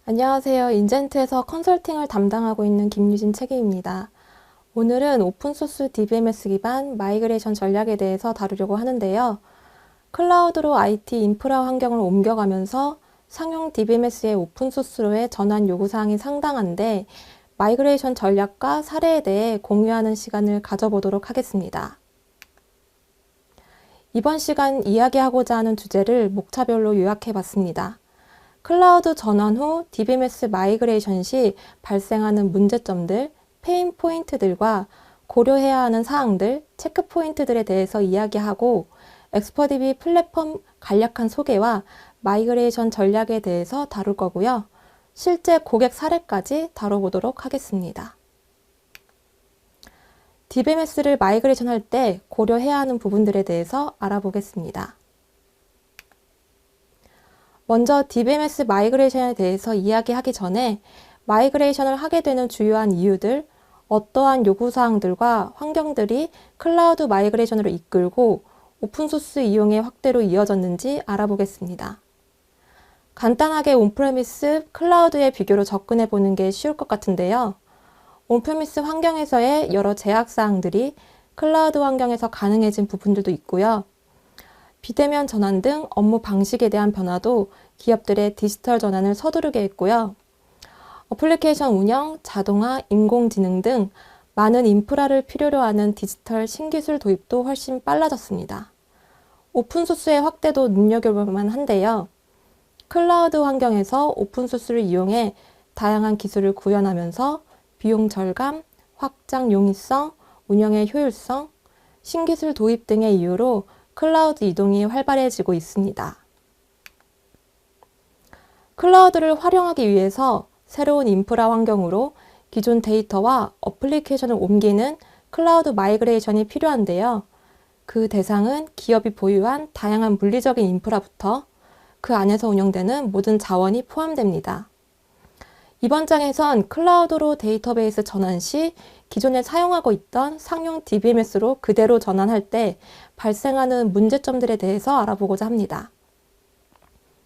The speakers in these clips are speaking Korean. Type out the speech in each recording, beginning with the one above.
안녕하세요. 인젠트에서 컨설팅을 담당하고 있는 김유진 책임입니다. 오늘은 오픈소스 DBMS 기반 마이그레이션 전략에 대해서 다루려고 하는데요. 클라우드로 IT 인프라 환경을 옮겨가면서 상용 DBMS의 오픈소스로의 전환 요구사항이 상당한데 마이그레이션 전략과 사례에 대해 공유하는 시간을 가져보도록 하겠습니다. 이번 시간 이야기하고자 하는 주제를 목차별로 요약해봤습니다. 클라우드 전환 후 DBMS 마이그레이션 시 발생하는 문제점들, 페인 포인트들과 고려해야 하는 사항들, 체크 포인트들에 대해서 이야기하고 엑스퍼DB 플랫폼 간략한 소개와 마이그레이션 전략에 대해서 다룰 거고요. 실제 고객 사례까지 다뤄보도록 하겠습니다. DBMS를 마이그레이션 할 때 고려해야 하는 부분들에 대해서 알아보겠습니다. 먼저 DBMS 마이그레이션에 대해서 이야기하기 전에 마이그레이션을 하게 되는 주요한 이유들, 어떠한 요구사항들과 환경들이 클라우드 마이그레이션으로 이끌고 오픈소스 이용의 확대로 이어졌는지 알아보겠습니다. 간단하게 온프레미스, 클라우드의 비교로 접근해 보는 게 쉬울 것 같은데요. 온프레미스 환경에서의 여러 제약사항들이 클라우드 환경에서 가능해진 부분들도 있고요. 비대면 전환 등 업무 방식에 대한 변화도 기업들의 디지털 전환을 서두르게 했고요. 어플리케이션 운영, 자동화, 인공지능 등 많은 인프라를 필요로 하는 디지털 신기술 도입도 훨씬 빨라졌습니다. 오픈소스의 확대도 눈여겨볼 만한데요. 클라우드 환경에서 오픈소스를 이용해 다양한 기술을 구현하면서 비용 절감, 확장 용이성, 운영의 효율성, 신기술 도입 등의 이유로 클라우드 이동이 활발해지고 있습니다. 클라우드를 활용하기 위해서 새로운 인프라 환경으로 기존 데이터와 어플리케이션을 옮기는 클라우드 마이그레이션이 필요한데요. 그 대상은 기업이 보유한 다양한 물리적인 인프라부터 그 안에서 운영되는 모든 자원이 포함됩니다. 이번 장에선 클라우드로 데이터베이스 전환 시 기존에 사용하고 있던 상용 DBMS로 그대로 전환할 때 발생하는 문제점들에 대해서 알아보고자 합니다.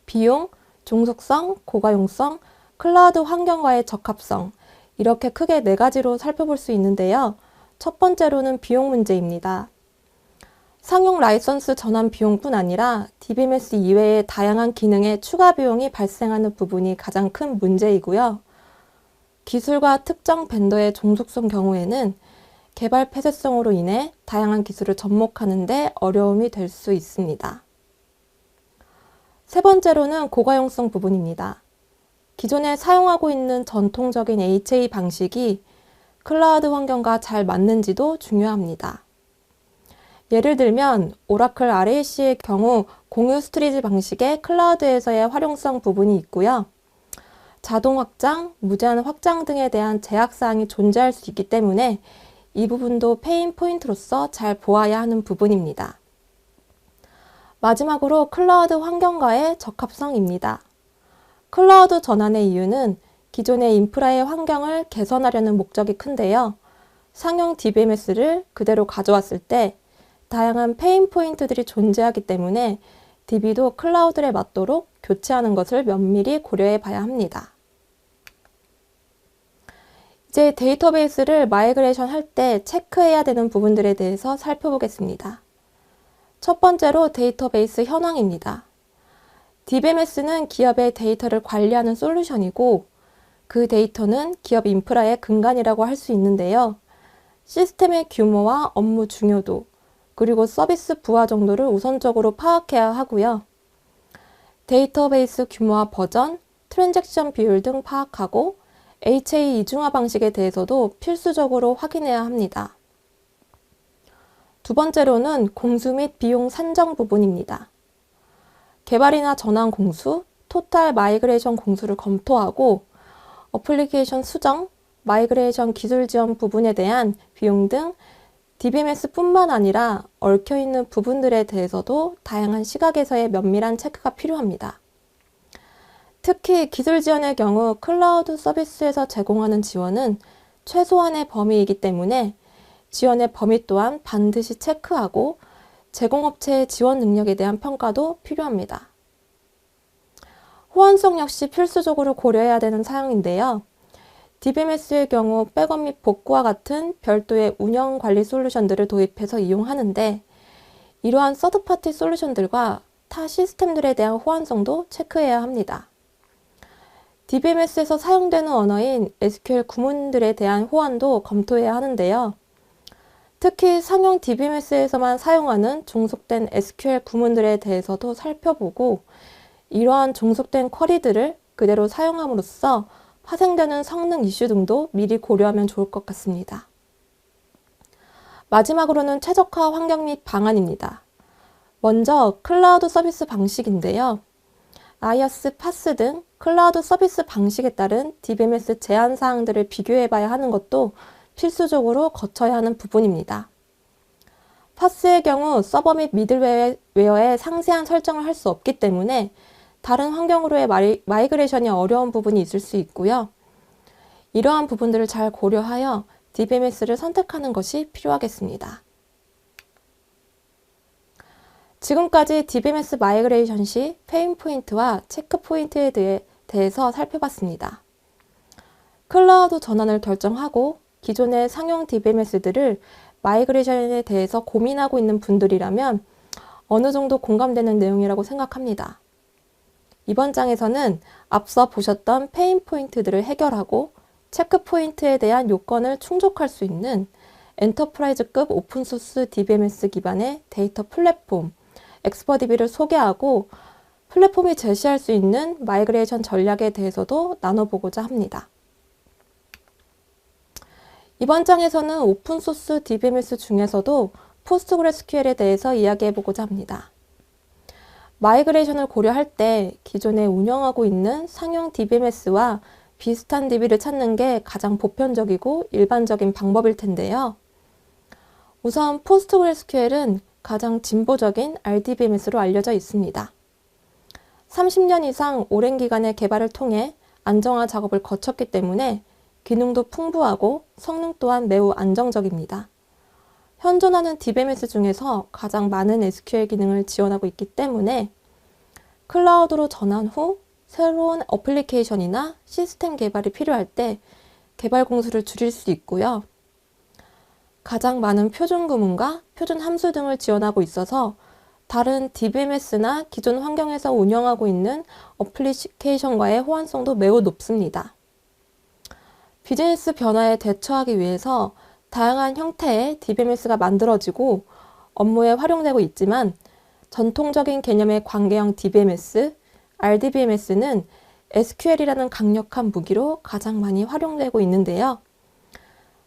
비용, 종속성, 고가용성, 클라우드 환경과의 적합성, 이렇게 크게 4가지로 살펴볼 수 있는데요. 첫 번째로는 비용 문제입니다. 상용 라이선스 전환 비용뿐 아니라 DBMS 이외의 다양한 기능에 추가 비용이 발생하는 부분이 가장 큰 문제이고요. 기술과 특정 벤더의 종속성 경우에는 개발 폐쇄성으로 인해 다양한 기술을 접목하는 데 어려움이 될 수 있습니다. 세 번째로는 고가용성 부분입니다. 기존에 사용하고 있는 전통적인 HA 방식이 클라우드 환경과 잘 맞는지도 중요합니다. 예를 들면 오라클 RAC의 경우 공유 스토리지 방식의 클라우드에서의 활용성 부분이 있고요. 자동 확장, 무제한 확장 등에 대한 제약사항이 존재할 수 있기 때문에 이 부분도 페인 포인트로서 잘 보아야 하는 부분입니다. 마지막으로 클라우드 환경과의 적합성입니다. 클라우드 전환의 이유는 기존의 인프라의 환경을 개선하려는 목적이 큰데요. 상용 DBMS를 그대로 가져왔을 때 다양한 페인 포인트들이 존재하기 때문에 DB도 클라우드에 맞도록 교체하는 것을 면밀히 고려해 봐야 합니다. 이제 데이터베이스를 마이그레이션 할 때 체크해야 되는 부분들에 대해서 살펴보겠습니다. 첫 번째로 데이터베이스 현황입니다. DBMS는 기업의 데이터를 관리하는 솔루션이고 그 데이터는 기업 인프라의 근간이라고 할 수 있는데요. 시스템의 규모와 업무 중요도, 그리고 서비스 부하 정도를 우선적으로 파악해야 하고요. 데이터베이스 규모와 버전, 트랜잭션 비율 등 파악하고 HA 이중화 방식에 대해서도 필수적으로 확인해야 합니다. 두 번째로는 공수 및 비용 산정 부분입니다. 개발이나 전환 공수, 토탈 마이그레이션 공수를 검토하고 어플리케이션 수정, 마이그레이션 기술 지원 부분에 대한 비용 등 DBMS뿐만 아니라 얽혀있는 부분들에 대해서도 다양한 시각에서의 면밀한 체크가 필요합니다. 특히 기술 지원의 경우 클라우드 서비스에서 제공하는 지원은 최소한의 범위이기 때문에 지원의 범위 또한 반드시 체크하고 제공업체의 지원 능력에 대한 평가도 필요합니다. 호환성 역시 필수적으로 고려해야 되는 사항인데요. DBMS의 경우 백업 및 복구와 같은 별도의 운영 관리 솔루션들을 도입해서 이용하는데, 이러한 서드파티 솔루션들과 타 시스템들에 대한 호환성도 체크해야 합니다. DBMS에서 사용되는 언어인 SQL 구문들에 대한 호환도 검토해야 하는데요. 특히 상용 DBMS에서만 사용하는 종속된 SQL 구문들에 대해서도 살펴보고, 이러한 종속된 쿼리들을 그대로 사용함으로써 파생되는 성능 이슈 등도 미리 고려하면 좋을 것 같습니다. 마지막으로는 최적화 환경 및 방안입니다. 먼저 클라우드 서비스 방식인데요. IaaS, PaaS 등 클라우드 서비스 방식에 따른 DBMS 제한 사항들을 비교해 봐야 하는 것도 필수적으로 거쳐야 하는 부분입니다. PaaS의 경우 서버 및 미들웨어의 상세한 설정을 할 수 없기 때문에 다른 환경으로의 마이그레이션이 어려운 부분이 있을 수 있고요. 이러한 부분들을 잘 고려하여 DBMS를 선택하는 것이 필요하겠습니다. 지금까지 DBMS 마이그레이션 시 페인 포인트와 체크 포인트에 대해서 살펴봤습니다. 클라우드 전환을 결정하고 기존의 상용 DBMS들을 마이그레이션에 대해서 고민하고 있는 분들이라면 어느 정도 공감되는 내용이라고 생각합니다. 이번 장에서는 앞서 보셨던 페인 포인트들을 해결하고 체크 포인트에 대한 요건을 충족할 수 있는 엔터프라이즈급 오픈소스 DBMS 기반의 데이터 플랫폼 엑스퍼DB를 소개하고 플랫폼이 제시할 수 있는 마이그레이션 전략에 대해서도 나눠보고자 합니다. 이번 장에서는 오픈소스 DBMS 중에서도 포스트그레스QL에 대해서 이야기해보고자 합니다. 마이그레이션을 고려할 때 기존에 운영하고 있는 상용 DBMS와 비슷한 DB를 찾는 게 가장 보편적이고 일반적인 방법일 텐데요. 우선 포스트그레스QL은 가장 진보적인 RDBMS로 알려져 있습니다. 30년 이상 오랜 기간의 개발을 통해 안정화 작업을 거쳤기 때문에 기능도 풍부하고 성능 또한 매우 안정적입니다. 현존하는 DBMS 중에서 가장 많은 SQL 기능을 지원하고 있기 때문에 클라우드로 전환 후 새로운 어플리케이션이나 시스템 개발이 필요할 때 개발 공수를 줄일 수 있고요. 가장 많은 표준 구문과 표준 함수 등을 지원하고 있어서 다른 DBMS나 기존 환경에서 운영하고 있는 어플리케이션과의 호환성도 매우 높습니다. 비즈니스 변화에 대처하기 위해서 다양한 형태의 DBMS가 만들어지고 업무에 활용되고 있지만 전통적인 개념의 관계형 DBMS, RDBMS는 SQL이라는 강력한 무기로 가장 많이 활용되고 있는데요.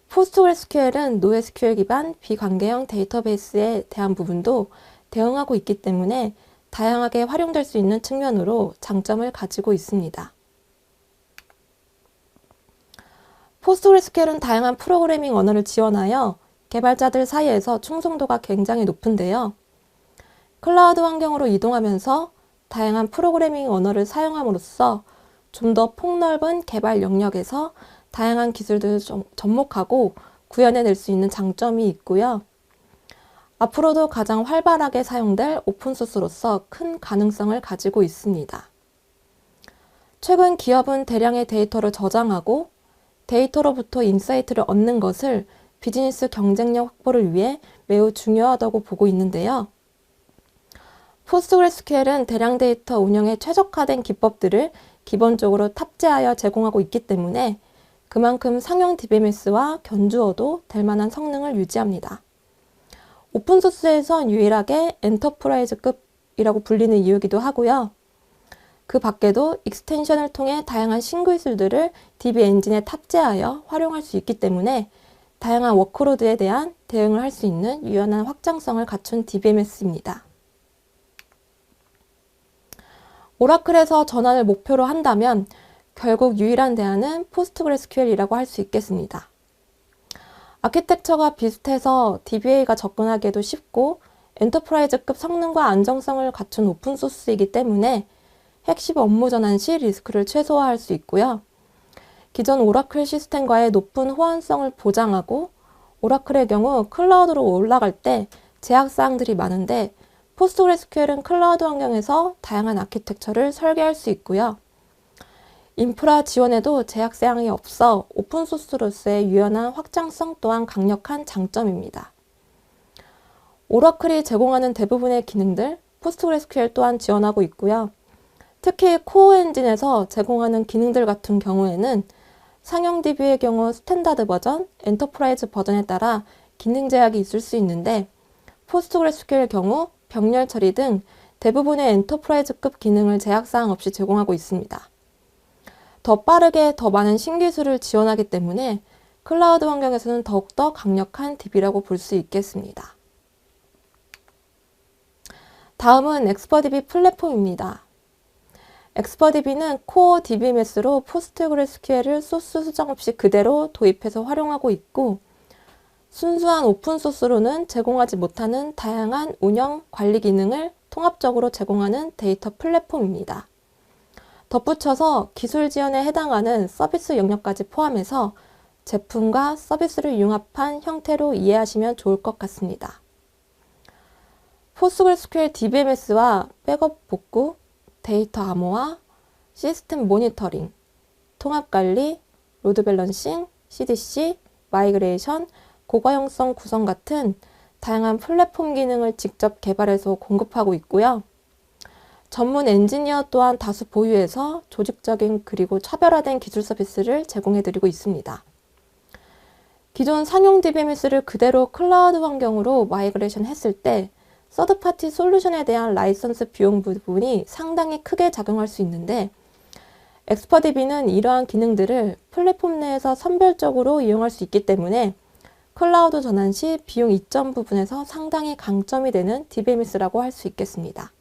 포스트그레스QL은 NoSQL 기반 비관계형 데이터베이스에 대한 부분도 대응하고 있기 때문에 다양하게 활용될 수 있는 측면으로 장점을 가지고 있습니다. 포스트그레스QL은 다양한 프로그래밍 언어를 지원하여 개발자들 사이에서 충성도가 굉장히 높은데요. 클라우드 환경으로 이동하면서 다양한 프로그래밍 언어를 사용함으로써 좀 더 폭넓은 개발 영역에서 다양한 기술들을 접목하고 구현해낼 수 있는 장점이 있고요. 앞으로도 가장 활발하게 사용될 오픈소스로서 큰 가능성을 가지고 있습니다. 최근 기업은 대량의 데이터를 저장하고 데이터로부터 인사이트를 얻는 것을 비즈니스 경쟁력 확보를 위해 매우 중요하다고 보고 있는데요. 포스트그레스QL은 대량 데이터 운영에 최적화된 기법들을 기본적으로 탑재하여 제공하고 있기 때문에 그만큼 상용 DBMS와 견주어도 될 만한 성능을 유지합니다. 오픈소스에선 유일하게 엔터프라이즈급이라고 불리는 이유이기도 하고요. 그 밖에도 익스텐션을 통해 다양한 신기술들을 DB 엔진에 탑재하여 활용할 수 있기 때문에 다양한 워크로드에 대한 대응을 할 수 있는 유연한 확장성을 갖춘 DBMS입니다. 오라클에서 전환을 목표로 한다면 결국 유일한 대안은 포스트그레스QL이라고 할 수 있겠습니다. 아키텍처가 비슷해서 DBA가 접근하기에도 쉽고 엔터프라이즈급 성능과 안정성을 갖춘 오픈소스이기 때문에 핵심 업무 전환 시 리스크를 최소화할 수 있고요. 기존 오라클 시스템과의 높은 호환성을 보장하고 오라클의 경우 클라우드로 올라갈 때 제약사항들이 많은데 포스트그레스QL은 클라우드 환경에서 다양한 아키텍처를 설계할 수 있고요. 인프라 지원에도 제약사항이 없어 오픈소스로서의 유연한 확장성 또한 강력한 장점입니다. 오라클이 제공하는 대부분의 기능들, 포스트그레스QL 또한 지원하고 있고요. 특히 코어 엔진에서 제공하는 기능들 같은 경우에는 상용 DB의 경우 스탠다드 버전, 엔터프라이즈 버전에 따라 기능 제약이 있을 수 있는데 포스트그레스QL의 경우 병렬 처리 등 대부분의 엔터프라이즈급 기능을 제약사항 없이 제공하고 있습니다. 더 빠르게 더 많은 신기술을 지원하기 때문에 클라우드 환경에서는 더욱더 강력한 DB라고 볼 수 있겠습니다. 다음은 엑스퍼DB 플랫폼입니다. 엑스퍼DB는 코어 DBMS로 포스트그레스QL을 소스 수정 없이 그대로 도입해서 활용하고 있고 순수한 오픈소스로는 제공하지 못하는 다양한 운영 관리 기능을 통합적으로 제공하는 데이터 플랫폼입니다. 덧붙여서 기술 지원에 해당하는 서비스 영역까지 포함해서 제품과 서비스를 융합한 형태로 이해하시면 좋을 것 같습니다. 포스트그레스QL DBMS와 백업 복구, 데이터 암호화, 시스템 모니터링, 통합 관리, 로드 밸런싱, CDC, 마이그레이션, 고가용성 구성 같은 다양한 플랫폼 기능을 직접 개발해서 공급하고 있고요. 전문 엔지니어 또한 다수 보유해서 조직적인 그리고 차별화된 기술 서비스를 제공해드리고 있습니다. 기존 상용 DBMS를 그대로 클라우드 환경으로 마이그레이션 했을 때 서드파티 솔루션에 대한 라이선스 비용 부분이 상당히 크게 작용할 수 있는데 엑스퍼DB는 이러한 기능들을 플랫폼 내에서 선별적으로 이용할 수 있기 때문에 클라우드 전환 시 비용 이점 부분에서 상당히 강점이 되는 DBMS라고 할 수 있겠습니다.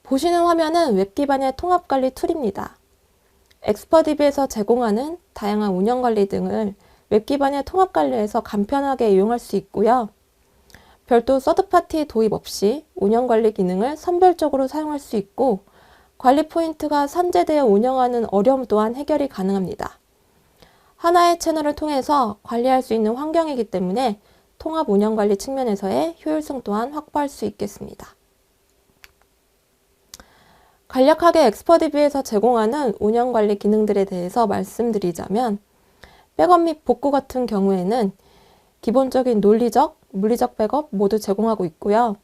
보시는 화면은 웹 기반의 통합관리 툴입니다. 엑스퍼DB에서 제공하는 다양한 운영관리 등을 웹 기반의 통합관리에서 간편하게 이용할 수 있고요. 별도 서드파티 도입 없이 운영관리 기능을 선별적으로 사용할 수 있고 관리 포인트가 산재되어 운영하는 어려움 또한 해결이 가능합니다. 하나의 채널을 통해서 관리할 수 있는 환경이기 때문에 통합 운영관리 측면에서의 효율성 또한 확보할 수 있겠습니다. 간략하게 엑스퍼DB에서 제공하는 운영관리 기능들에 대해서 말씀드리자면 백업 및 복구 같은 경우에는 기본적인 논리적, 물리적 백업 모두 제공하고 있고요.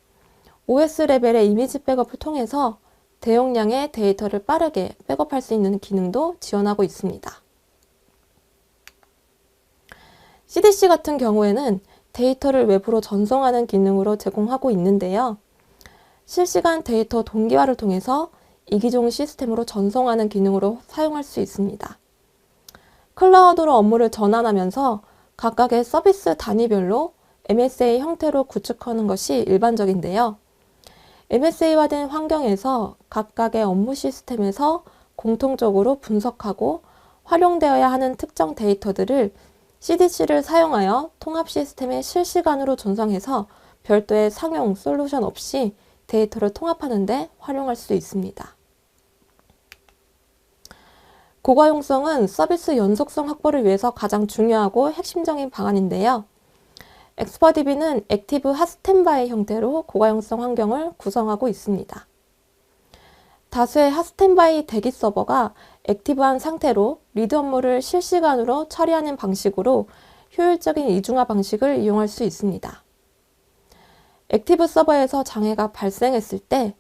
OS 레벨의 이미지 백업을 통해서 대용량의 데이터를 빠르게 백업할 수 있는 기능도 지원하고 있습니다. CDC 같은 경우에는 데이터를 외부로 전송하는 기능으로 제공하고 있는데요. 실시간 데이터 동기화를 통해서 이기종 시스템으로 전송하는 기능으로 사용할 수 있습니다. 클라우드로 업무를 전환하면서 각각의 서비스 단위별로 MSA 형태로 구축하는 것이 일반적인데요. MSA화된 환경에서 각각의 업무 시스템에서 공통적으로 분석하고 활용되어야 하는 특정 데이터들을 CDC를 사용하여 통합 시스템에 실시간으로 전송해서 별도의 상용 솔루션 없이 데이터를 통합하는 데 활용할 수 있습니다. 고가용성은 서비스 연속성 확보를 위해서 가장 중요하고 핵심적인 방안인데요. 엑스퍼DB는 액티브 핫스탠바이 형태로 고가용성 환경을 구성하고 있습니다. 다수의 핫스탠바이 대기 서버가 액티브한 상태로 리드 업무를 실시간으로 처리하는 방식으로 효율적인 이중화 방식을 이용할 수 있습니다. 액티브 서버에서 장애가 발생했을 때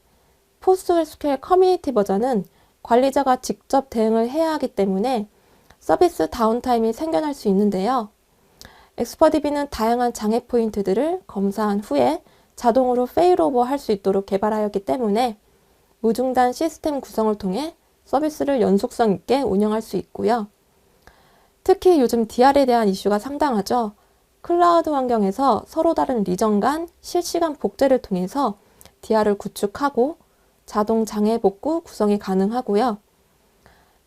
포스트그레스QL 커뮤니티 버전은 관리자가 직접 대응을 해야 하기 때문에 서비스 다운타임이 생겨날 수 있는데요. 엑스퍼DB는 다양한 장애 포인트들을 검사한 후에 자동으로 페일오버 할 수 있도록 개발하였기 때문에 무중단 시스템 구성을 통해 서비스를 연속성 있게 운영할 수 있고요. 특히 요즘 DR에 대한 이슈가 상당하죠. 클라우드 환경에서 서로 다른 리전 간 실시간 복제를 통해서 DR을 구축하고 자동 장애 복구 구성이 가능하고요.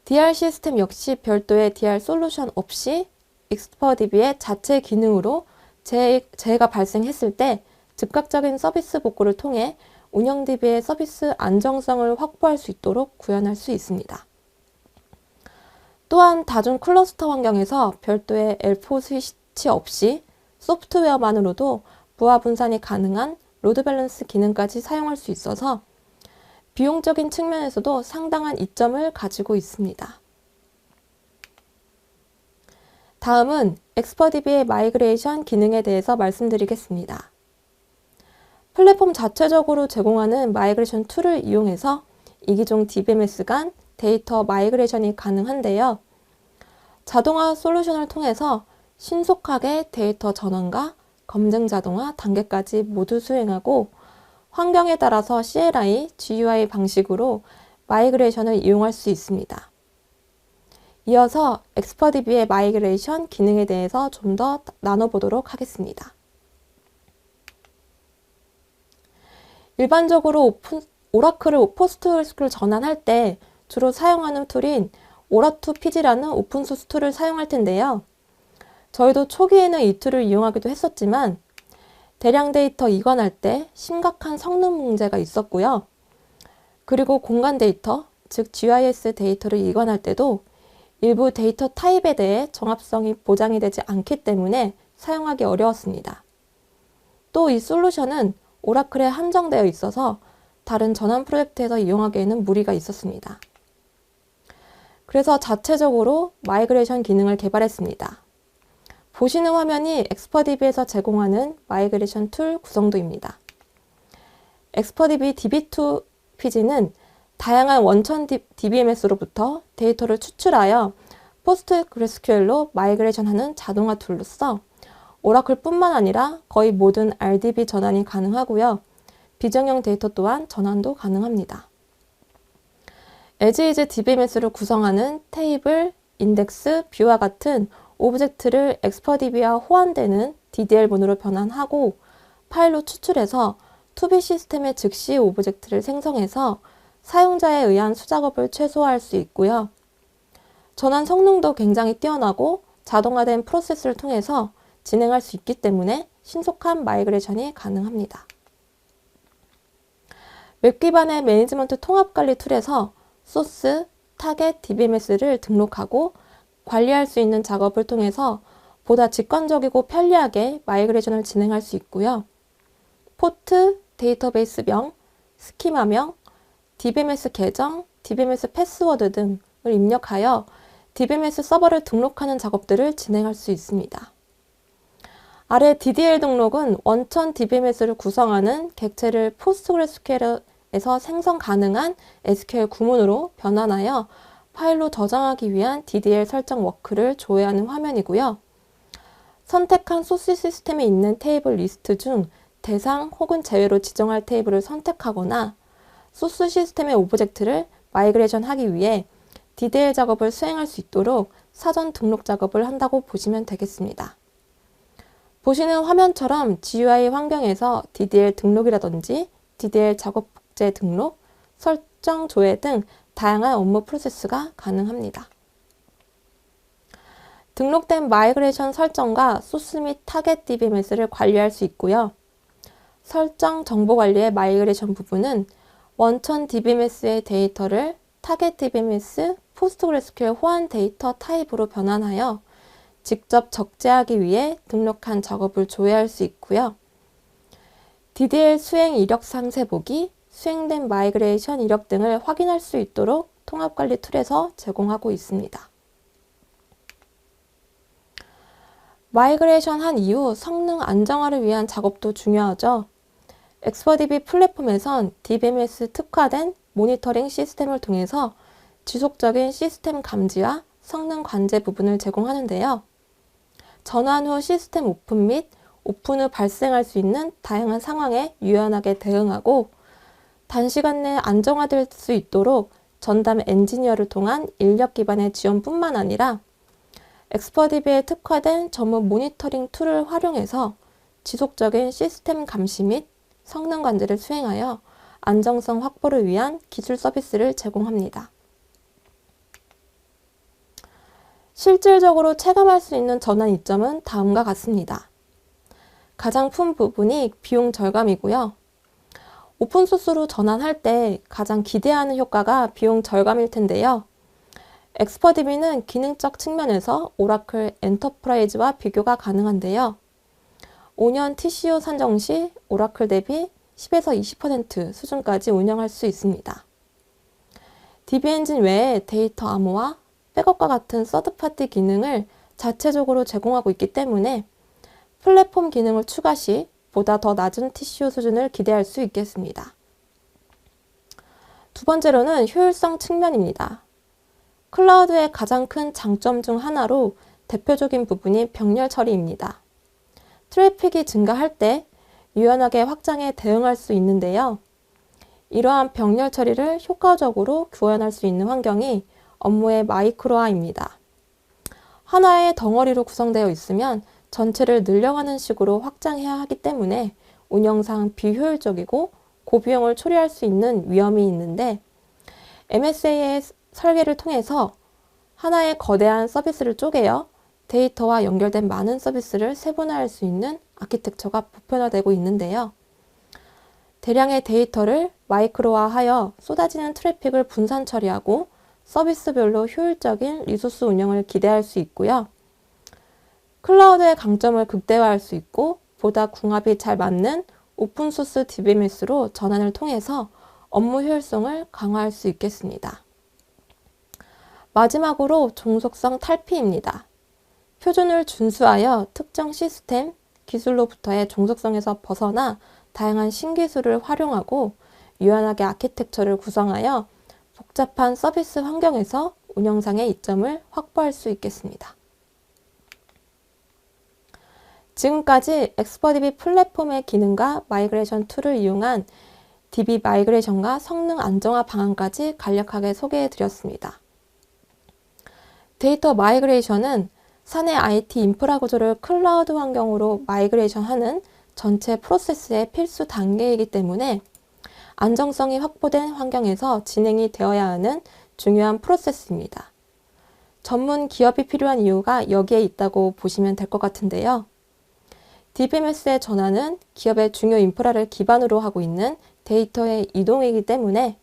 DR 시스템 역시 별도의 DR 솔루션 없이 엑스퍼DB의 자체 기능으로 재해가 발생했을 때 즉각적인 서비스 복구를 통해 운영 DB의 서비스 안정성을 확보할 수 있도록 구현할 수 있습니다. 또한 다중 클러스터 환경에서 별도의 L4 스위치 없이 소프트웨어만으로도 부하 분산이 가능한 로드 밸런스 기능까지 사용할 수 있어서 비용적인 측면에서도 상당한 이점을 가지고 있습니다. 다음은 엑스퍼DB의 마이그레이션 기능에 대해서 말씀드리겠습니다. 플랫폼 자체적으로 제공하는 마이그레이션 툴을 이용해서 이기종 DBMS 간 데이터 마이그레이션이 가능한데요. 자동화 솔루션을 통해서 신속하게 데이터 전환과 검증 자동화 단계까지 모두 수행하고 환경에 따라서 CLI, GUI 방식으로 마이그레이션을 이용할 수 있습니다. 이어서 엑스퍼DB의 마이그레이션 기능에 대해서 좀 더 나눠보도록 하겠습니다. 일반적으로 오라클을 포스트그레스QL 전환할 때 주로 사용하는 툴인 오라2PG라는 오픈소스 툴을 사용할 텐데요. 저희도 초기에는 이 툴을 이용하기도 했었지만 대량 데이터 이관할 때 심각한 성능 문제가 있었고요. 그리고 공간 데이터, 즉 GIS 데이터를 이관할 때도 일부 데이터 타입에 대해 정합성이 보장이 되지 않기 때문에 사용하기 어려웠습니다. 또 이 솔루션은 오라클에 한정되어 있어서 다른 전환 프로젝트에서 이용하기에는 무리가 있었습니다. 그래서 자체적으로 마이그레이션 기능을 개발했습니다. 보시는 화면이 엑스퍼DB에서 제공하는 마이그레이션 툴 구성도입니다. 엑스퍼DB DB2PG는 다양한 원천 DBMS로부터 데이터를 추출하여 포스트그레스QL로 마이그레이션하는 자동화 툴로서 오라클뿐만 아니라 거의 모든 RDB 전환이 가능하고요. 비정형 데이터 또한 전환도 가능합니다. as-is DBMS를 구성하는 테이블, 인덱스, 뷰와 같은 오브젝트를 엑스퍼DB와 호환되는 DDL문으로 변환하고 파일로 추출해서 투비 시스템의 즉시 오브젝트를 생성해서 사용자에 의한 수작업을 최소화할 수 있고요. 전환 성능도 굉장히 뛰어나고 자동화된 프로세스를 통해서 진행할 수 있기 때문에 신속한 마이그레이션이 가능합니다. 웹 기반의 매니지먼트 통합관리 툴에서 소스, 타겟, DBMS를 등록하고 관리할 수 있는 작업을 통해서 보다 직관적이고 편리하게 마이그레이션을 진행할 수 있고요. 포트, 데이터베이스명, 스키마명, DBMS 계정, DBMS 패스워드 등을 입력하여 DBMS 서버를 등록하는 작업들을 진행할 수 있습니다. 아래 DDL 등록은 원천 DBMS를 구성하는 객체를 포스트그레스QL에서 생성 가능한 SQL 구문으로 변환하여 파일로 저장하기 위한 DDL 설정 워크를 조회하는 화면이고요. 선택한 소스 시스템에 있는 테이블 리스트 중 대상 혹은 제외로 지정할 테이블을 선택하거나 소스 시스템의 오브젝트를 마이그레이션 하기 위해 DDL 작업을 수행할 수 있도록 사전 등록 작업을 한다고 보시면 되겠습니다. 보시는 화면처럼 GUI 환경에서 DDL 등록이라든지 DDL 작업제 등록, 설정 조회 등 다양한 업무 프로세스가 가능합니다. 등록된 마이그레이션 설정과 소스 및 타겟 DBMS를 관리할 수 있고요. 설정 정보 관리의 마이그레이션 부분은 원천 DBMS의 데이터를 타겟 DBMS, 포스트그레스QL 호환 데이터 타입으로 변환하여 직접 적재하기 위해 등록한 작업을 조회할 수 있고요. DDL 수행 이력 상세 보기, 수행된 마이그레이션 이력 등을 확인할 수 있도록 통합관리 툴에서 제공하고 있습니다. 마이그레이션 한 이후 성능 안정화를 위한 작업도 중요하죠. 엑스퍼DB 플랫폼에선 DBMS 특화된 모니터링 시스템을 통해서 지속적인 시스템 감지와 성능 관제 부분을 제공하는데요. 전환 후 시스템 오픈 및 오픈 후 발생할 수 있는 다양한 상황에 유연하게 대응하고 단시간 내에 안정화될 수 있도록 전담 엔지니어를 통한 인력 기반의 지원뿐만 아니라 엑스퍼DB에 특화된 전문 모니터링 툴을 활용해서 지속적인 시스템 감시 및 성능 관제를 수행하여 안정성 확보를 위한 기술 서비스를 제공합니다. 실질적으로 체감할 수 있는 전환 이점은 다음과 같습니다. 가장 큰 부분이 비용 절감이고요. 오픈소스로 전환할 때 가장 기대하는 효과가 비용 절감일 텐데요. 엑스퍼DB는 기능적 측면에서 오라클 엔터프라이즈와 비교가 가능한데요. 5년 TCO 산정 시 오라클 대비 10에서 20% 수준까지 운영할 수 있습니다. DB 엔진 외에 데이터 암호화, 백업과 같은 서드파티 기능을 자체적으로 제공하고 있기 때문에 플랫폼 기능을 추가 시 보다 더 낮은 TCO 수준을 기대할 수 있겠습니다. 두 번째로는 효율성 측면입니다. 클라우드의 가장 큰 장점 중 하나로 대표적인 부분이 병렬 처리입니다. 트래픽이 증가할 때 유연하게 확장에 대응할 수 있는데요. 이러한 병렬 처리를 효과적으로 구현할 수 있는 환경이 업무의 마이크로화입니다. 하나의 덩어리로 구성되어 있으면 전체를 늘려가는 식으로 확장해야 하기 때문에 운영상 비효율적이고 고비용을 초래할 수 있는 위험이 있는데 MSA의 설계를 통해서 하나의 거대한 서비스를 쪼개어 데이터와 연결된 많은 서비스를 세분화할 수 있는 아키텍처가 보편화되고 있는데요. 대량의 데이터를 마이크로화하여 쏟아지는 트래픽을 분산 처리하고 서비스별로 효율적인 리소스 운영을 기대할 수 있고요. 클라우드의 강점을 극대화할 수 있고 보다 궁합이 잘 맞는 오픈소스 DBMS로 전환을 통해서 업무 효율성을 강화할 수 있겠습니다. 마지막으로 종속성 탈피입니다. 표준을 준수하여 특정 시스템, 기술로부터의 종속성에서 벗어나 다양한 신기술을 활용하고 유연하게 아키텍처를 구성하여 복잡한 서비스 환경에서 운영상의 이점을 확보할 수 있겠습니다. 지금까지 엑스퍼DB 플랫폼의 기능과 마이그레이션 툴을 이용한 DB 마이그레이션과 성능 안정화 방안까지 간략하게 소개해 드렸습니다. 데이터 마이그레이션은 사내 IT 인프라 구조를 클라우드 환경으로 마이그레이션하는 전체 프로세스의 필수 단계이기 때문에 안정성이 확보된 환경에서 진행이 되어야 하는 중요한 프로세스입니다. 전문 기업이 필요한 이유가 여기에 있다고 보시면 될 것 같은데요. DBMS의 전환은 기업의 중요 인프라를 기반으로 하고 있는 데이터의 이동이기 때문에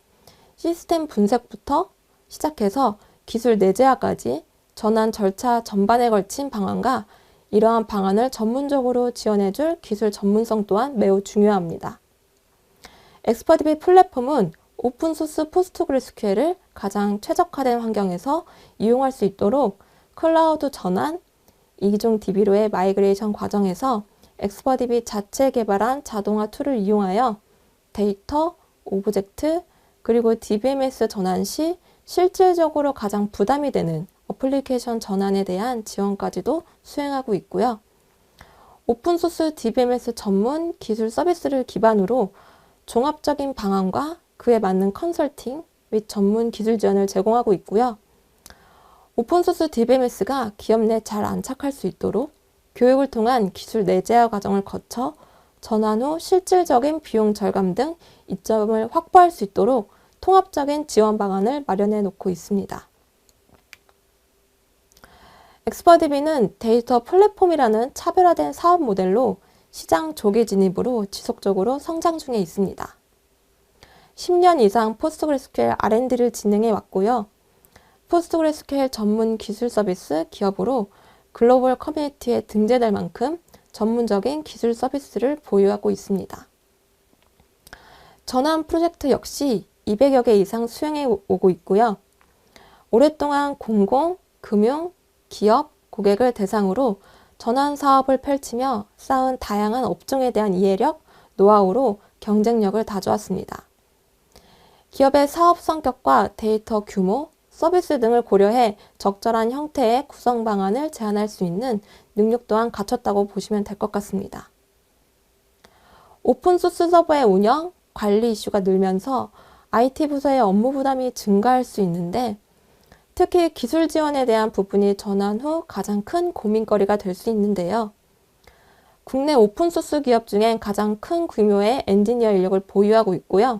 시스템 분석부터 시작해서 기술 내재화까지 전환 절차 전반에 걸친 방안과 이러한 방안을 전문적으로 지원해줄 기술 전문성 또한 매우 중요합니다. 엑스퍼DB 플랫폼은 오픈소스 포스트그레스QL을 가장 최적화된 환경에서 이용할 수 있도록 클라우드 전환, 이중 DB로의 마이그레이션 과정에서 엑스퍼DB 자체 개발한 자동화 툴을 이용하여 데이터, 오브젝트, 그리고 DBMS 전환 시 실질적으로 가장 부담이 되는 어플리케이션 전환에 대한 지원까지도 수행하고 있고요. 오픈소스 DBMS 전문 기술 서비스를 기반으로 종합적인 방안과 그에 맞는 컨설팅 및 전문 기술 지원을 제공하고 있고요. 오픈소스 DBMS가 기업 내 잘 안착할 수 있도록 교육을 통한 기술 내재화 과정을 거쳐 전환 후 실질적인 비용 절감 등 이점을 확보할 수 있도록 통합적인 지원 방안을 마련해 놓고 있습니다. 엑스퍼DB는 데이터 플랫폼이라는 차별화된 사업 모델로 시장 조기 진입으로 지속적으로 성장 중에 있습니다. 10년 이상 포스트그레스QL R&D를 진행해 왔고요. 포스트그레스QL 전문 기술 서비스 기업으로 글로벌 커뮤니티에 등재될 만큼 전문적인 기술 서비스를 보유하고 있습니다. 전환 프로젝트 역시 200여 개 이상 수행해 오고 있고요. 오랫동안 공공, 금융, 기업, 고객을 대상으로 전환 사업을 펼치며 쌓은 다양한 업종에 대한 이해력, 노하우로 경쟁력을 다져왔습니다. 기업의 사업 성격과 데이터 규모, 서비스 등을 고려해 적절한 형태의 구성 방안을 제안할 수 있는 능력 또한 갖췄다고 보시면 될 것 같습니다. 오픈소스 서버의 운영, 관리 이슈가 늘면서 IT 부서의 업무 부담이 증가할 수 있는데 특히 기술 지원에 대한 부분이 전환 후 가장 큰 고민거리가 될 수 있는데요. 국내 오픈소스 기업 중엔 가장 큰 규모의 엔지니어 인력을 보유하고 있고요.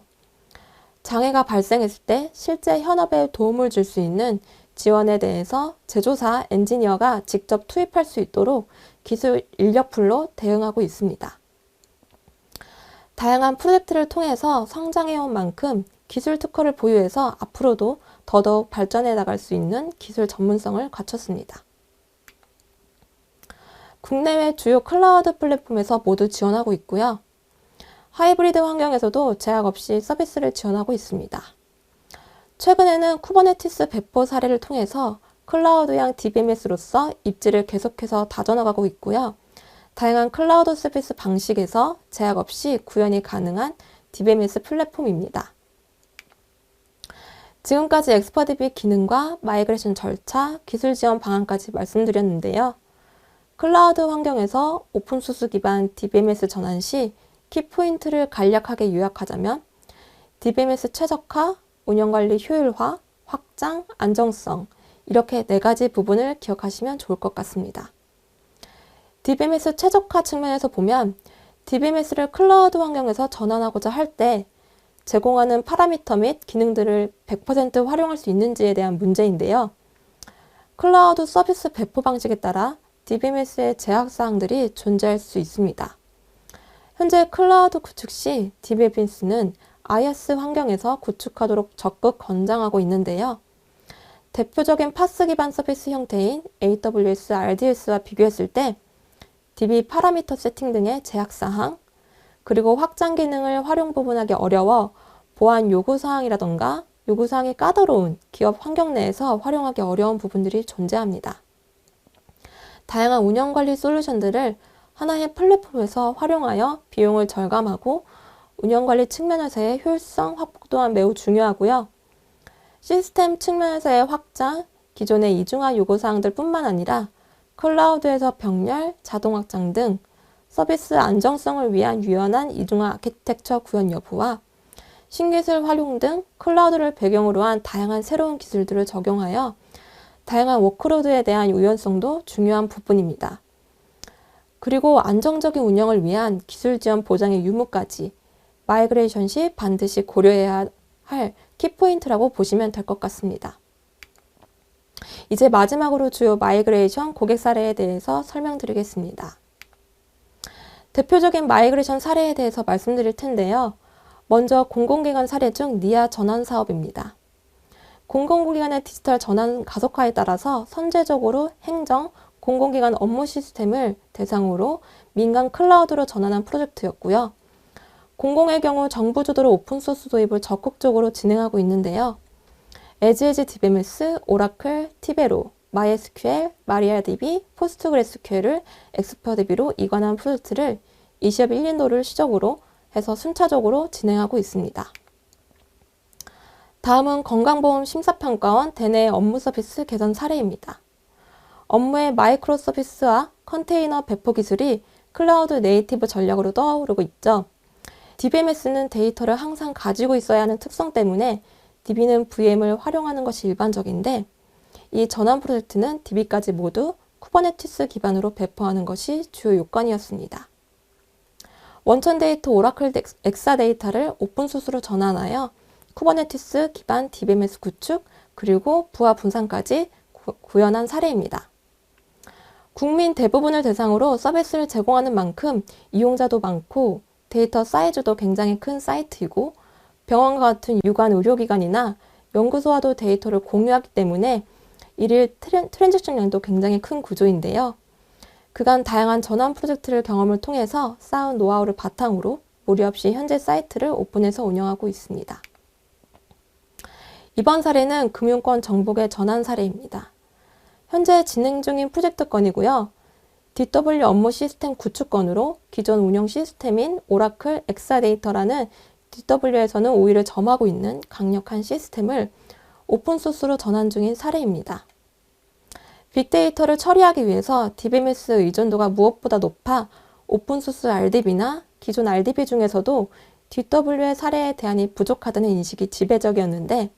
장애가 발생했을 때 실제 현업에 도움을 줄 수 있는 지원에 대해서 제조사 엔지니어가 직접 투입할 수 있도록 기술 인력풀로 대응하고 있습니다. 다양한 프로젝트를 통해서 성장해온 만큼 기술 특허를 보유해서 앞으로도 더더욱 발전해 나갈 수 있는 기술 전문성을 갖췄습니다. 국내외 주요 클라우드 플랫폼에서 모두 지원하고 있고요. 하이브리드 환경에서도 제약 없이 서비스를 지원하고 있습니다. 최근에는 쿠버네티스 배포 사례를 통해서 클라우드형 DBMS로서 입지를 계속해서 다져나가고 있고요. 다양한 클라우드 서비스 방식에서 제약 없이 구현이 가능한 DBMS 플랫폼입니다. 지금까지 엑스퍼DB 기능과 마이그레이션 절차, 기술 지원 방안까지 말씀드렸는데요. 클라우드 환경에서 오픈소스 기반 DBMS 전환 시 키포인트를 간략하게 요약하자면 DBMS 최적화, 운영관리 효율화, 확장, 안정성 이렇게 4가지 부분을 기억하시면 좋을 것 같습니다. DBMS 최적화 측면에서 보면 DBMS를 클라우드 환경에서 전환하고자 할 때 제공하는 파라미터 및 기능들을 100% 활용할 수 있는지에 대한 문제인데요. 클라우드 서비스 배포 방식에 따라 DBMS의 제약사항들이 존재할 수 있습니다. 현재 클라우드 구축 시 DBMS는 IaaS 환경에서 구축하도록 적극 권장하고 있는데요. 대표적인 파스 기반 서비스 형태인 AWS RDS와 비교했을 때 DB 파라미터 세팅 등의 제약사항, 그리고 확장 기능을 활용 부분하기 어려워 보안 요구사항이라던가 요구사항이 까다로운 기업 환경 내에서 활용하기 어려운 부분들이 존재합니다. 다양한 운영관리 솔루션들을 하나의 플랫폼에서 활용하여 비용을 절감하고 운영관리 측면에서의 효율성 확보 또한 매우 중요하고요. 시스템 측면에서의 확장, 기존의 이중화 요구사항들 뿐만 아니라 클라우드에서 병렬, 자동 확장 등 서비스 안정성을 위한 유연한 이중화 아키텍처 구현 여부와 신기술 활용 등 클라우드를 배경으로 한 다양한 새로운 기술들을 적용하여 다양한 워크로드에 대한 유연성도 중요한 부분입니다. 그리고 안정적인 운영을 위한 기술 지원 보장의 유무까지 마이그레이션 시 반드시 고려해야 할 키포인트라고 보시면 될 것 같습니다. 이제 마지막으로 주요 마이그레이션 고객 사례에 대해서 설명드리겠습니다. 대표적인 마이그레이션 사례에 대해서 말씀드릴 텐데요. 먼저 공공기관 사례 중 니아 전환 사업입니다. 공공기관의 디지털 전환 가속화에 따라서 선제적으로 행정, 공공기관 업무 시스템을 대상으로 민간 클라우드로 전환한 프로젝트였고요. 공공의 경우 정부 주도로 오픈소스 도입을 적극적으로 진행하고 있는데요. 에즈에즈 DBMS, 오라클, 티베로, MySQL, MariaDB, 포스트그레스QL을 엑스퍼DB로 이관한 프로젝트를 20업 1년도를 시작으로 해서 순차적으로 진행하고 있습니다. 다음은 건강보험 심사평가원 대내 업무 서비스 개선 사례입니다. 업무의 마이크로 서비스와 컨테이너 배포 기술이 클라우드 네이티브 전략으로 떠오르고 있죠. DBMS는 데이터를 항상 가지고 있어야 하는 특성 때문에 DB는 VM을 활용하는 것이 일반적인데 이 전환 프로젝트는 DB까지 모두 쿠버네티스 기반으로 배포하는 것이 주요 요건이었습니다. 원천 데이터 오라클 엑사데이터를 오픈소스로 전환하여 쿠버네티스 기반 DBMS 구축 그리고 부하 분산까지 구현한 사례입니다. 국민 대부분을 대상으로 서비스를 제공하는 만큼 이용자도 많고 데이터 사이즈도 굉장히 큰 사이트이고 병원과 같은 유관 의료기관이나 연구소와도 데이터를 공유하기 때문에 일일 트랜잭션량도 굉장히 큰 구조인데요. 그간 다양한 전환 프로젝트를 경험을 통해서 쌓은 노하우를 바탕으로 무리 없이 현재 사이트를 오픈해서 운영하고 있습니다. 이번 사례는 금융권 정복의 전환 사례입니다. 현재 진행 중인 프로젝트 건이고요. DW 업무 시스템 구축 건으로 기존 운영 시스템인 오라클 엑사데이터라는 DW에서는 우위를 점하고 있는 강력한 시스템을 오픈소스로 전환 중인 사례입니다. 빅데이터를 처리하기 위해서 DBMS 의존도가 무엇보다 높아 오픈소스 RDB나 기존 RDB 중에서도 DW의 사례에 대한이 부족하다는 인식이 지배적이었는데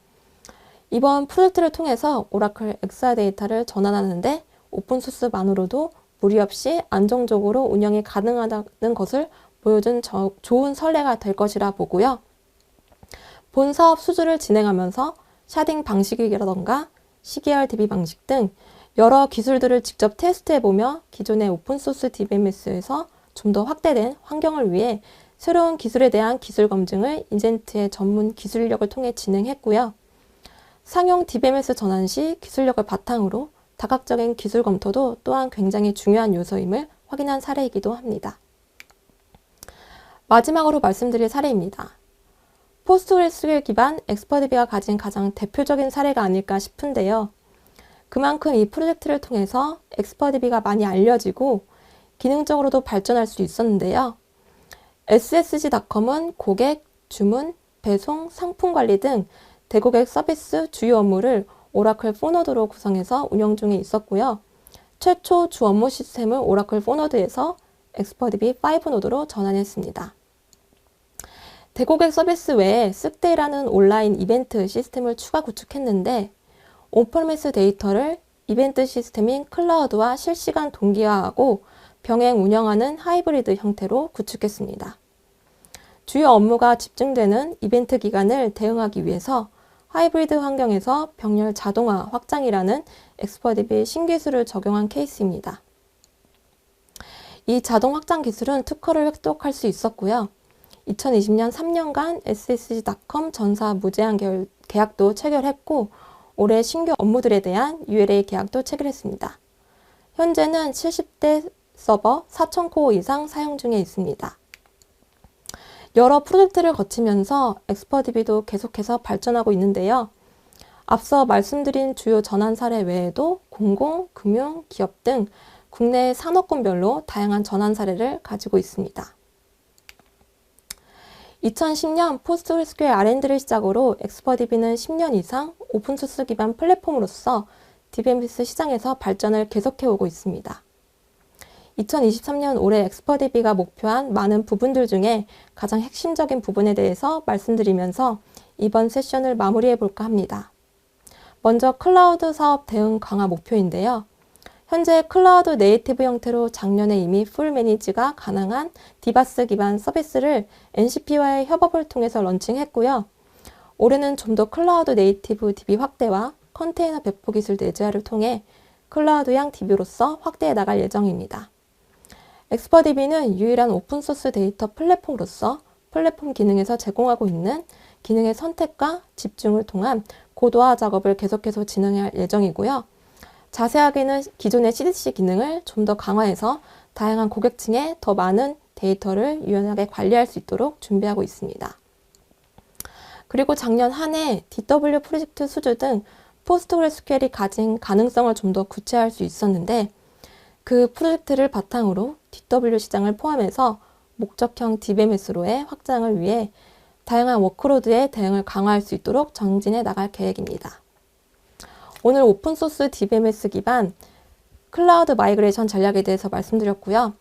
이번 프로젝트를 통해서 오라클 엑사데이터를 전환하는데 오픈소스만으로도 무리 없이 안정적으로 운영이 가능하다는 것을 보여준 좋은 선례가 될 것이라 보고요. 본 사업 수주를 진행하면서 샤딩 방식이라던가 시계열 DB 방식 등 여러 기술들을 직접 테스트해보며 기존의 오픈소스 DBMS에서 좀 더 확대된 환경을 위해 새로운 기술에 대한 기술 검증을 인젠트의 전문 기술력을 통해 진행했고요. 상용 DBMS 전환 시 기술력을 바탕으로 다각적인 기술 검토도 또한 굉장히 중요한 요소임을 확인한 사례이기도 합니다. 마지막으로 말씀드릴 사례입니다. 포스트그레스QL 기반 엑스퍼디비가 가진 가장 대표적인 사례가 아닐까 싶은데요. 그만큼 이 프로젝트를 통해서 엑스퍼디비가 많이 알려지고 기능적으로도 발전할 수 있었는데요. SSG.com은 고객, 주문, 배송, 상품 관리 등 대고객 서비스 주요 업무를 오라클 4노드로 구성해서 운영 중에 있었고요. 최초 주 업무 시스템을 오라클 4노드에서 엑스퍼디비 5노드로 전환했습니다. 대고객 서비스 외에 쓱데이라는 온라인 이벤트 시스템을 추가 구축했는데 온프레미스 데이터를 이벤트 시스템인 클라우드와 실시간 동기화하고 병행 운영하는 하이브리드 형태로 구축했습니다. 주요 업무가 집중되는 이벤트 기간을 대응하기 위해서 하이브리드 환경에서 병렬 자동화 확장이라는 엑스퍼디비 신기술을 적용한 케이스입니다. 이 자동 확장 기술은 특허를 획득할 수 있었고요. 2020년 3년간 SSG.com 전사 무제한 계약도 체결했고 올해 신규 업무들에 대한 ULA 계약도 체결했습니다. 현재는 70대 서버 4,000코어 이상 사용 중에 있습니다. 여러 프로젝트를 거치면서 엑스퍼디비도 계속해서 발전하고 있는데요. 앞서 말씀드린 주요 전환 사례 외에도 공공, 금융, 기업 등 국내 산업군별로 다양한 전환 사례를 가지고 있습니다. 2010년 포스트그레스QL R&D를 시작으로 엑스퍼디비는 10년 이상 오픈소스 기반 플랫폼으로서 DBMS 시장에서 발전을 계속해오고 있습니다. 2023년 올해 엑스퍼디비가 목표한 많은 부분들 중에 가장 핵심적인 부분에 대해서 말씀드리면서 이번 세션을 마무리해 볼까 합니다. 먼저 클라우드 사업 대응 강화 목표인데요. 현재 클라우드 네이티브 형태로 작년에 이미 풀 매니지가 가능한 디바스 기반 서비스를 NCP와의 협업을 통해서 런칭했고요. 올해는 좀 더 클라우드 네이티브 DB 확대와 컨테이너 배포 기술 내재화를 통해 클라우드형 DB로서 확대해 나갈 예정입니다. 엑스퍼디비는 유일한 오픈소스 데이터 플랫폼으로서 플랫폼 기능에서 제공하고 있는 기능의 선택과 집중을 통한 고도화 작업을 계속해서 진행할 예정이고요. 자세하게는 기존의 CDC 기능을 좀 더 강화해서 다양한 고객층에 더 많은 데이터를 유연하게 관리할 수 있도록 준비하고 있습니다. 그리고 작년 한 해 DW 프로젝트 수주 등 포스트그레스QL이 가진 가능성을 좀 더 구체화할 수 있었는데 그 프로젝트를 바탕으로 DW 시장을 포함해서 목적형 DBMS로의 확장을 위해 다양한 워크로드의 대응을 강화할 수 있도록 정진해 나갈 계획입니다. 오늘 오픈소스 DBMS 기반 클라우드 마이그레이션 전략에 대해서 말씀드렸고요.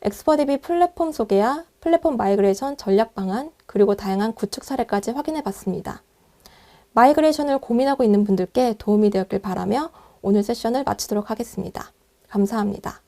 엑스퍼디비 플랫폼 소개와 플랫폼 마이그레이션 전략 방안, 그리고 다양한 구축 사례까지 확인해 봤습니다. 마이그레이션을 고민하고 있는 분들께 도움이 되었길 바라며 오늘 세션을 마치도록 하겠습니다. 감사합니다.